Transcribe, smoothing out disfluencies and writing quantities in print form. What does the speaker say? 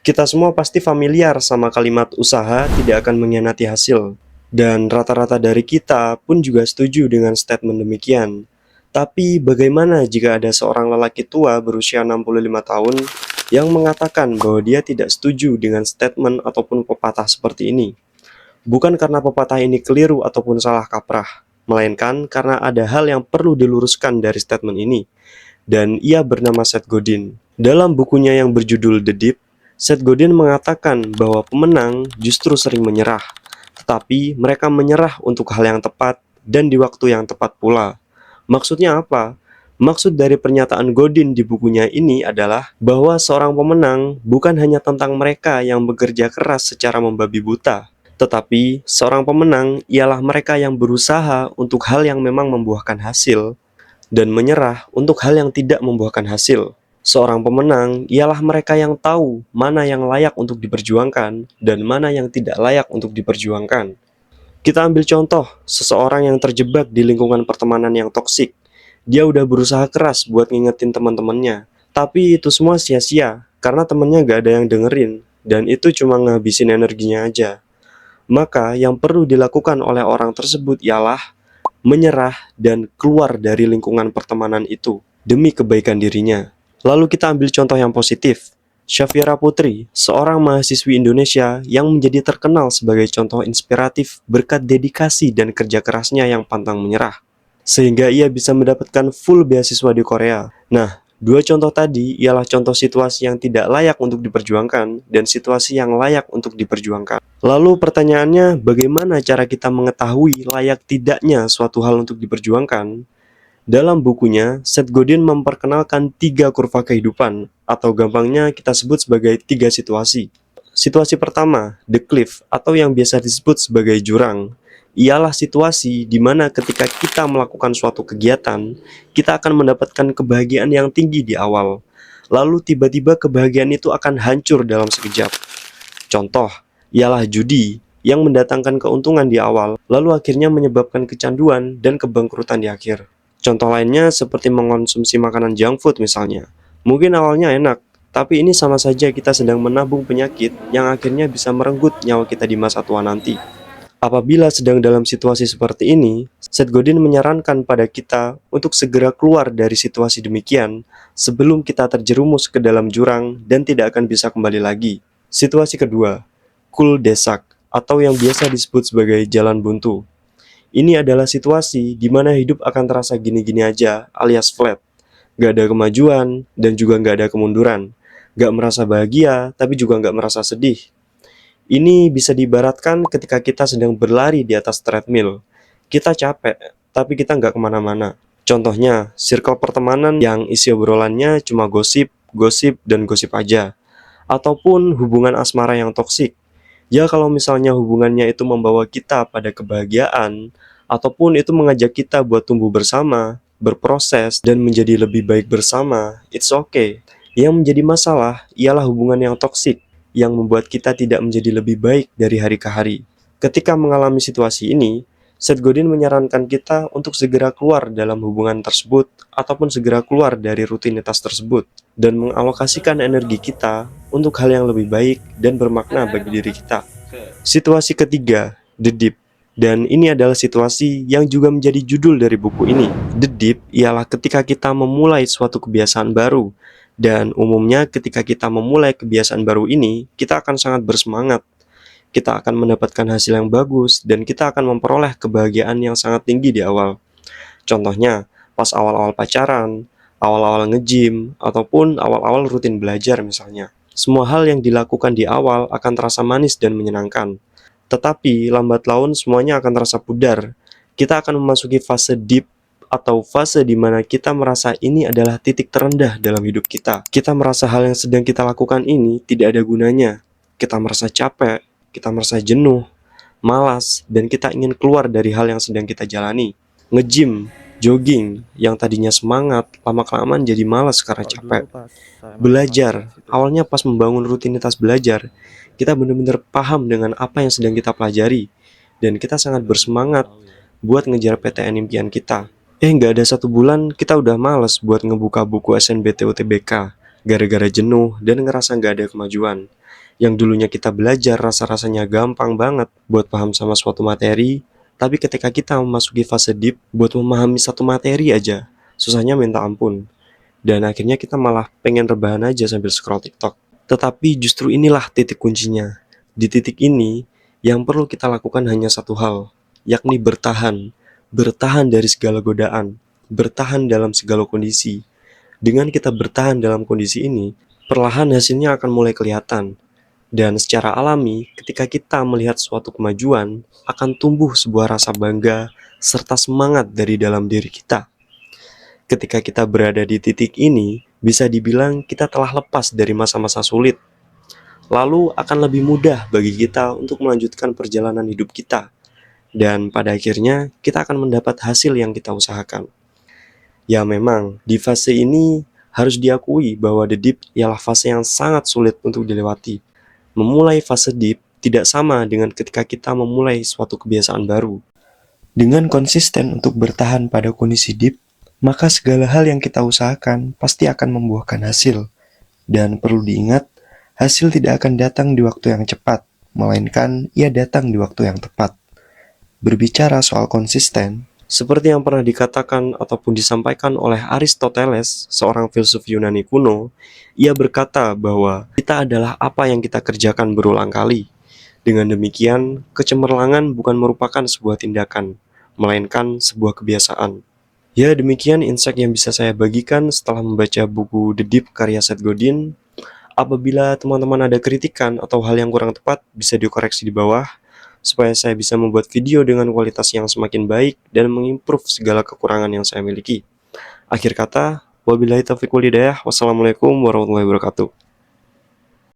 Kita semua pasti familiar sama kalimat usaha tidak akan mengkhianati hasil. Dan rata-rata dari kita pun juga setuju dengan statement demikian. Tapi bagaimana jika ada seorang lelaki tua berusia 65 tahun yang mengatakan bahwa dia tidak setuju dengan statement ataupun pepatah seperti ini? Bukan karena pepatah ini keliru ataupun salah kaprah, melainkan karena ada hal yang perlu diluruskan dari statement ini. Dan ia bernama Seth Godin. Dalam bukunya yang berjudul The Deep, Seth Godin mengatakan bahwa pemenang justru sering menyerah, tetapi mereka menyerah untuk hal yang tepat dan di waktu yang tepat pula. Maksudnya apa? Maksud dari pernyataan Godin di bukunya ini adalah bahwa seorang pemenang bukan hanya tentang mereka yang bekerja keras secara membabi buta, tetapi seorang pemenang ialah mereka yang berusaha untuk hal yang memang membuahkan hasil dan menyerah untuk hal yang tidak membuahkan hasil. Seorang pemenang ialah mereka yang tahu mana yang layak untuk diperjuangkan dan mana yang tidak layak untuk diperjuangkan. Kita ambil contoh, seseorang yang terjebak di lingkungan pertemanan yang toksik. Dia udah berusaha keras buat ngingetin teman-temannya, tapi itu semua sia-sia karena temennya gak ada yang dengerin, dan itu cuma ngabisin energinya aja. Maka yang perlu dilakukan oleh orang tersebut ialah menyerah dan keluar dari lingkungan pertemanan itu demi kebaikan dirinya. Lalu kita ambil contoh yang positif. Syafira Putri, seorang mahasiswi Indonesia yang menjadi terkenal sebagai contoh inspiratif berkat dedikasi dan kerja kerasnya yang pantang menyerah, sehingga ia bisa mendapatkan full beasiswa di Korea. Nah, dua contoh tadi ialah contoh situasi yang tidak layak untuk diperjuangkan dan situasi yang layak untuk diperjuangkan. Lalu pertanyaannya, bagaimana cara kita mengetahui layak tidaknya suatu hal untuk diperjuangkan? Dalam bukunya, Seth Godin memperkenalkan 3 kurva kehidupan, atau gampangnya kita sebut sebagai 3 situasi. Situasi pertama, the cliff, atau yang biasa disebut sebagai jurang, ialah situasi di mana ketika kita melakukan suatu kegiatan, kita akan mendapatkan kebahagiaan yang tinggi di awal. Lalu tiba-tiba kebahagiaan itu akan hancur dalam sekejap. Contoh, ialah judi yang mendatangkan keuntungan di awal, lalu akhirnya menyebabkan kecanduan dan kebangkrutan di akhir. Contoh lainnya seperti mengonsumsi makanan junk food misalnya. Mungkin awalnya enak, tapi ini sama saja kita sedang menabung penyakit yang akhirnya bisa merenggut nyawa kita di masa tua nanti. Apabila sedang dalam situasi seperti ini, Seth Godin menyarankan pada kita untuk segera keluar dari situasi demikian sebelum kita terjerumus ke dalam jurang dan tidak akan bisa kembali lagi. Situasi kedua, cul-de-sac atau yang biasa disebut sebagai jalan buntu. Ini adalah situasi di mana hidup akan terasa gini-gini aja alias flat. Gak ada kemajuan dan juga gak ada kemunduran. Gak merasa bahagia tapi juga gak merasa sedih. Ini bisa diibaratkan ketika kita sedang berlari di atas treadmill. Kita capek, tapi kita gak kemana-mana. Contohnya, circle pertemanan yang isi obrolannya cuma gosip, gosip, dan gosip aja. Ataupun hubungan asmara yang toksik. Ya kalau misalnya hubungannya itu membawa kita pada kebahagiaan, ataupun itu mengajak kita buat tumbuh bersama, berproses, dan menjadi lebih baik bersama, it's okay. Yang menjadi masalah ialah hubungan yang toksik, yang membuat kita tidak menjadi lebih baik dari hari ke hari. Ketika mengalami situasi ini, Seth Godin menyarankan kita untuk segera keluar dalam hubungan tersebut ataupun segera keluar dari rutinitas tersebut dan mengalokasikan energi kita untuk hal yang lebih baik dan bermakna bagi diri kita. Situasi ketiga, The Deep. Dan ini adalah situasi yang juga menjadi judul dari buku ini. The Deep ialah ketika kita memulai suatu kebiasaan baru. Dan umumnya ketika kita memulai kebiasaan baru ini, kita akan sangat bersemangat. Kita akan mendapatkan hasil yang bagus dan kita akan memperoleh kebahagiaan yang sangat tinggi di awal. Contohnya, pas awal-awal pacaran, awal-awal nge-gym, ataupun awal-awal rutin belajar misalnya. Semua hal yang dilakukan di awal akan terasa manis dan menyenangkan. Tetapi lambat laun semuanya akan terasa pudar. Kita akan memasuki fase deep atau fase di mana kita merasa ini adalah titik terendah dalam hidup kita. Kita merasa hal yang sedang kita lakukan ini tidak ada gunanya. Kita merasa capek, kita merasa jenuh, malas, dan kita ingin keluar dari hal yang sedang kita jalani. Nge-gym, jogging, yang tadinya semangat, lama-kelamaan jadi malas karena capek. Belajar, awalnya pas membangun rutinitas belajar, kita benar-benar paham dengan apa yang sedang kita pelajari, dan kita sangat bersemangat buat ngejar PTN impian kita. Nggak ada 1 bulan, kita udah males buat ngebuka buku SNBT UTBK, gara-gara jenuh dan ngerasa nggak ada kemajuan. Yang dulunya kita belajar rasa-rasanya gampang banget buat paham sama suatu materi, tapi ketika kita memasuki fase deep buat memahami satu materi aja, susahnya minta ampun. Dan akhirnya kita malah pengen rebahan aja sambil scroll TikTok. Tetapi justru inilah titik kuncinya. Di titik ini, yang perlu kita lakukan hanya satu hal, yakni bertahan. Bertahan dari segala godaan, bertahan dalam segala kondisi. Dengan kita bertahan dalam kondisi ini, perlahan hasilnya akan mulai kelihatan. Dan secara alami, ketika kita melihat suatu kemajuan, akan tumbuh sebuah rasa bangga serta semangat dari dalam diri kita. Ketika kita berada di titik ini, bisa dibilang kita telah lepas dari masa-masa sulit. Lalu akan lebih mudah bagi kita untuk melanjutkan perjalanan hidup kita. Dan pada akhirnya, kita akan mendapat hasil yang kita usahakan. Ya memang, di fase ini harus diakui bahwa the deep ialah fase yang sangat sulit untuk dilewati. Memulai fase deep tidak sama dengan ketika kita memulai suatu kebiasaan baru. Dengan konsisten untuk bertahan pada kondisi deep, maka segala hal yang kita usahakan pasti akan membuahkan hasil. Dan perlu diingat, hasil tidak akan datang di waktu yang cepat, melainkan ia datang di waktu yang tepat. Berbicara soal konsisten, seperti yang pernah dikatakan ataupun disampaikan oleh Aristoteles, seorang filsuf Yunani kuno, ia berkata bahwa kita adalah apa yang kita kerjakan berulang kali. Dengan demikian, kecemerlangan bukan merupakan sebuah tindakan, melainkan sebuah kebiasaan. Ya, demikian insight yang bisa saya bagikan setelah membaca buku The Deep karya Seth Godin. Apabila teman-teman ada kritikan atau hal yang kurang tepat, bisa dikoreksi di bawah, supaya saya bisa membuat video dengan kualitas yang semakin baik dan mengimprove segala kekurangan yang saya miliki. Akhir kata, wabillahi taufiq wal hidayah, wassalamualaikum warahmatullahi wabarakatuh.